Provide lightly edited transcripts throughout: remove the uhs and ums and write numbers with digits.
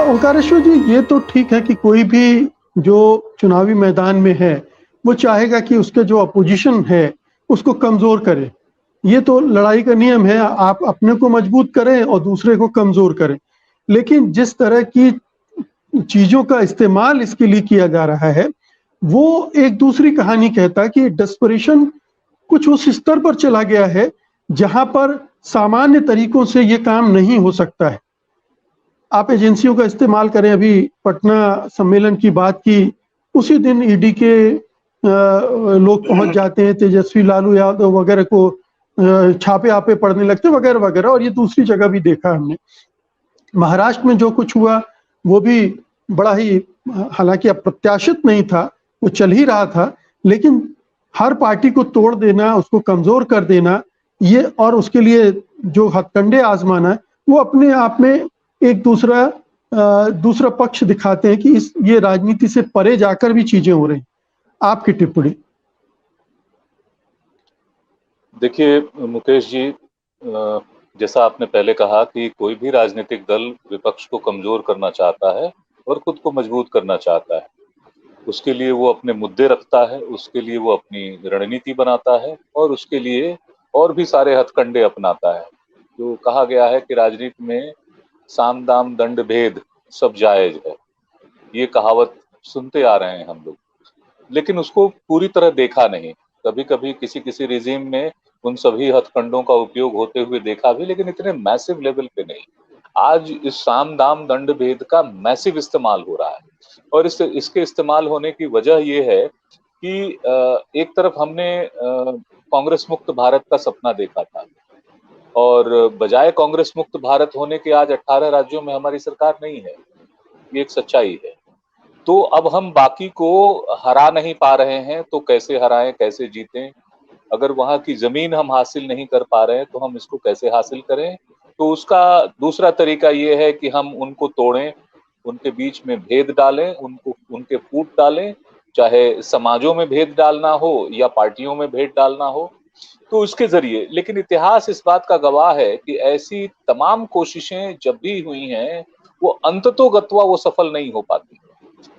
ओंकारेश्वर जी, ये तो ठीक है कि कोई भी जो चुनावी मैदान में है, वो चाहेगा कि उसके जो अपोजिशन है, उसको कमज़ोर करे। ये तो लड़ाई का नियम है, आप अपने को मजबूत करें और दूसरे को कमज़ोर करें। लेकिन जिस तरह की चीज़ों का इस्तेमाल इसके लिए किया जा रहा है, वो एक दूसरी कहानी कहता है कि डेस्परेशन कुछ उस स्तर पर चला गया है, जहाँ पर सामान्य तरीकों से ये काम नहीं हो सकता है। आप एजेंसियों का इस्तेमाल करें, अभी पटना सम्मेलन की बात की, उसी दिन ईडी के लोग पहुंच जाते हैं, तेजस्वी लालू यादव वगैरह को छापे आपे पड़ने लगते वगैरह वगैरह, और ये दूसरी जगह भी देखा हमने। महाराष्ट्र में जो कुछ हुआ वो भी बड़ा ही, हालांकि अप्रत्याशित नहीं था, वो चल ही रहा था, लेकिन हर पार्टी को तोड़ देना, उसको कमजोर कर देना, ये और उसके लिए जो हथकंडे आजमाना, वो अपने आप में एक दूसरा पक्ष दिखाते हैं कि ये राजनीति से परे जाकर भी चीजें हो रही। आपकी टिप्पणी? देखिए मुकेश जी, जैसा आपने पहले कहा कि कोई भी राजनीतिक दल विपक्ष को कमजोर करना चाहता है और खुद को मजबूत करना चाहता है। उसके लिए वो अपने मुद्दे रखता है, उसके लिए वो अपनी रणनीति बनाता है और उसके लिए और भी सारे हथकंडे अपनाता है। जो कहा गया है कि राजनीति में साम दाम दंड भेद सब जायज है, ये कहावत सुनते आ रहे हैं हम लोग, लेकिन उसको पूरी तरह देखा नहीं। कभी कभी किसी किसी रिजीम में उन सभी हथकंडों का उपयोग होते हुए देखा भी, लेकिन इतने मैसिव लेवल पे नहीं। आज इस साम दाम दंड भेद का मैसिव इस्तेमाल हो रहा है और इसके इस्तेमाल होने की वजह ये है कि एक तरफ हमने कांग्रेस मुक्त भारत का सपना देखा था और बजाय कांग्रेस मुक्त भारत होने के आज 18 राज्यों में हमारी सरकार नहीं है। ये एक सच्चाई है। तो अब हम बाकी को हरा नहीं पा रहे हैं, तो कैसे हराएं, कैसे जीतें? अगर वहां की जमीन हम हासिल नहीं कर पा रहे हैं तो हम इसको कैसे हासिल करें? तो उसका दूसरा तरीका ये है कि हम उनको तोड़ें, उनके बीच में भेद डालें, उनको उनके फूट डालें, चाहे समाजों में भेद डालना हो या पार्टियों में भेद डालना हो। तो इसके जरिए, लेकिन इतिहास इस बात का गवाह है कि ऐसी तमाम कोशिशें जब भी हुई हैं, वो अंततोगत्वा वो सफल नहीं हो पाती,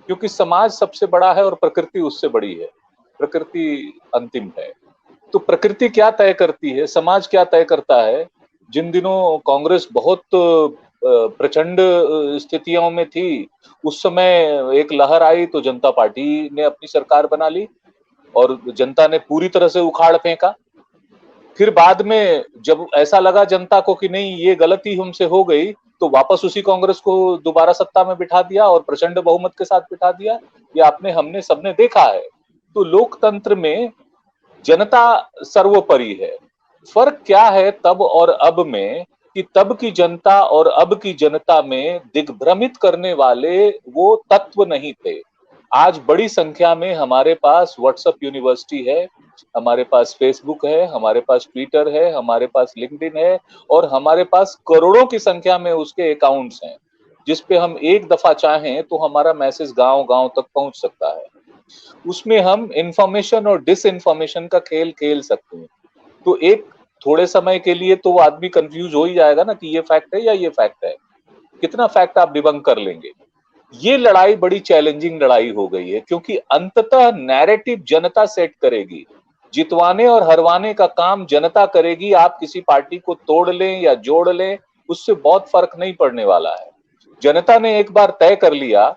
क्योंकि समाज सबसे बड़ा है और प्रकृति उससे बड़ी है। प्रकृति अंतिम है। तो प्रकृति क्या तय करती है, समाज क्या तय करता है? जिन दिनों कांग्रेस बहुत प्रचंड स्थितियों में थी, उस समय एक लहर आई तो जनता पार्टी ने अपनी सरकार बना ली और जनता ने पूरी तरह से उखाड़ फेंका। फिर बाद में जब ऐसा लगा जनता को कि नहीं ये गलती हमसे हो गई, तो वापस उसी कांग्रेस को दोबारा सत्ता में बिठा दिया और प्रचंड बहुमत के साथ बिठा दिया। ये आपने हमने सबने देखा है। तो लोकतंत्र में जनता सर्वोपरि है। फर्क क्या है तब और अब में, कि तब की जनता और अब की जनता में दिग्भ्रमित करने वाले वो तत्व नहीं थे। आज बड़ी संख्या में हमारे पास व्हाट्सएप यूनिवर्सिटी है, हमारे पास फेसबुक है, हमारे पास ट्विटर है, हमारे पास लिंक्डइन है और हमारे पास करोड़ों की संख्या में उसके अकाउंट्स हैं, जिस पे हम एक दफा चाहें तो हमारा मैसेज गांव गांव तक पहुंच सकता है। उसमें हम इंफॉर्मेशन और डिस इंफॉर्मेशन का खेल खेल सकते हैं। तो एक थोड़े समय के लिए तो वो आदमी कंफ्यूज हो ही जाएगा ना कि ये फैक्ट है या ये फैक्ट है। कितना फैक्ट आप डिबंक कर लेंगे? ये लड़ाई बड़ी चैलेंजिंग लड़ाई हो गई है, क्योंकि अंततः नैरेटिव जनता सेट करेगी। जितवाने और हरवाने का काम जनता करेगी। आप किसी पार्टी को तोड़ लें या जोड़ लें, उससे बहुत फर्क नहीं पड़ने वाला है। जनता ने एक बार तय कर लिया।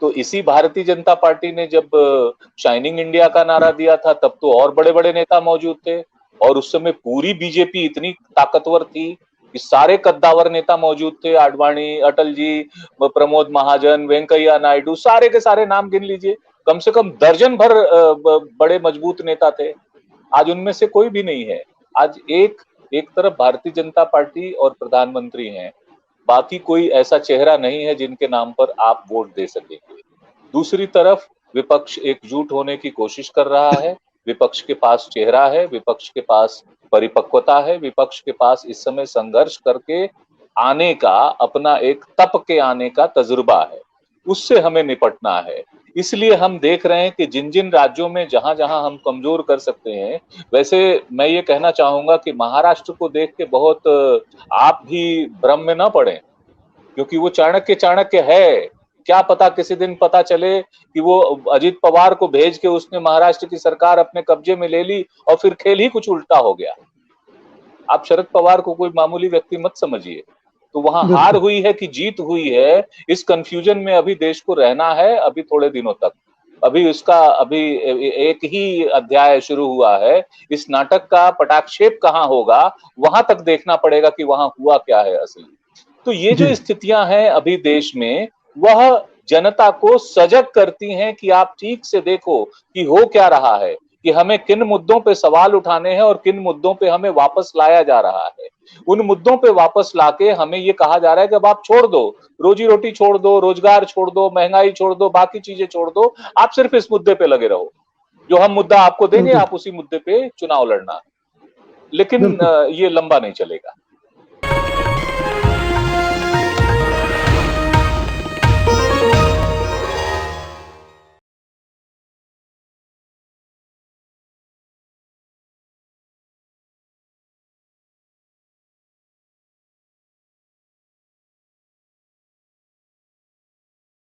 तो इसी भारतीय जनता पार्टी ने जब शाइनिंग इंडिया का नारा दिया था, तब तो और बड़े बड़े नेता मौजूद थे और उस समय पूरी बीजेपी इतनी ताकतवर थी कि सारे कद्दावर नेता मौजूद थे। आडवाणी, अटल जी, प्रमोद महाजन, वेंकैया नायडू, सारे के सारे नाम गिन लीजिए, कम से कम दर्जन भर बड़े मजबूत नेता थे। आज उनमें से कोई भी नहीं है। आज एक एक तरफ भारतीय जनता पार्टी और प्रधानमंत्री हैं, बाकी कोई ऐसा चेहरा नहीं है जिनके नाम पर आप वोट दे सकेंगे। दूसरी तरफ विपक्ष एकजुट होने की कोशिश कर रहा है। विपक्ष के पास चेहरा है, विपक्ष के पास परिपक्वता है, विपक्ष के पास इस समय संघर्ष करके आने का, अपना एक तप के आने का तजुर्बा है। उससे हमें निपटना है। इसलिए हम देख रहे हैं कि जिन जिन राज्यों में जहां जहां हम कमजोर कर सकते हैं, वैसे मैं ये कहना चाहूंगा कि महाराष्ट्र को देख के बहुत आप भी भ्रम में न पड़े। क्योंकि वो चाणक्य चाणक्य है। क्या पता किसी दिन पता चले कि वो अजित पवार को भेज के उसने महाराष्ट्र की सरकार अपने कब्जे में ले ली और फिर खेल ही कुछ उल्टा हो गया। आप शरद पवार को कोई मामूली व्यक्ति मत समझिए। तो वहां हार बिल्कुल। हुई है कि जीत हुई है, इस कंफ्यूजन में अभी देश को रहना है, अभी थोड़े दिनों तक। अभी उसका अभी एक ही अध्याय शुरू हुआ है। इस नाटक का पटाक्षेप कहाँ होगा, वहां तक देखना पड़ेगा कि वहां हुआ क्या है असली। तो ये जो जी। स्थितियां हैं अभी देश में, वह जनता को सजग करती हैं कि आप ठीक से देखो कि हो क्या रहा है, कि हमें किन मुद्दों पे सवाल उठाने हैं और किन मुद्दों पे हमें वापस लाया जा रहा है। उन मुद्दों पे वापस लाके हमें ये कहा जा रहा है कि अब आप छोड़ दो, रोजी रोटी छोड़ दो, रोजगार छोड़ दो, महंगाई छोड़ दो, बाकी चीजें छोड़ दो, आप सिर्फ इस मुद्दे पे लगे रहो। जो हम मुद्दा आपको देंगे, बिल्कुल। आप उसी मुद्दे पे चुनाव लड़ना। लेकिन बिल्कुल। ये लंबा नहीं चलेगा।